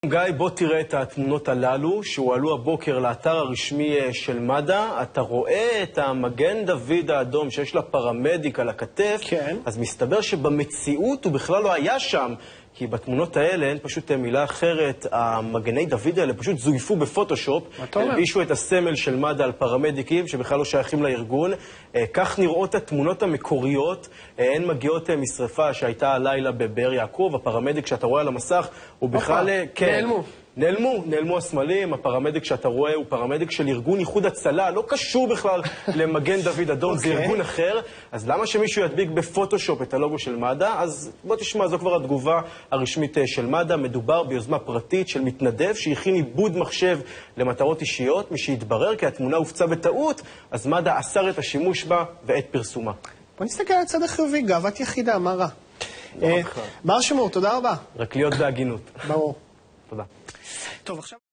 גיא, בוא תראה את התמונות הללו שהועלו הבוקר לאתר הרשמי של מד"א. אתה רואה את המגן דוד האדום שיש לה פרמדיק על הכתף. כן. אז מסתבר שבמציאות הוא בכלל לא היה שם, כי בתמונות האלה אין פשוט מילה אחרת. המגני דוד האלה פשוט זויפו בפוטושופ. הלבישו את הסמל של מד"א על פרמדיקים שבכלל לא שייכים לארגון. כך נראות התמונות המקוריות. הן מגיעות משריפה שהייתה הלילה בבאר יעקב. הפרמדיק שאתה רואה על המסך הוא בכלל... נעלמו הסמלים. הפרמדיק שאתה רואה הוא פרמדיק של ארגון איחוד הצלה, לא קשור בכלל למגן דוד אדום, זה ארגון אחר. אז למה שמישהו ידביק בפוטושופ את הלוגו של מד"א? אז בוא תשמע, זו כבר התגובה הרשמית של מד"א. מדובר ביוזמה פרטית של מתנדב שהכין עיבוד מחשב למטרות אישיות. משהתברר כי התמונה הופצה בטעות, אז מד"א אסר את השימוש בה ואת פרסומה. בוא נסתכל על הצד החיובי, גאוות יחידה, מה רע? בר שמור, תודה רבה. רק להיות בהגינות. ברור. תודה. טוב, עכשיו...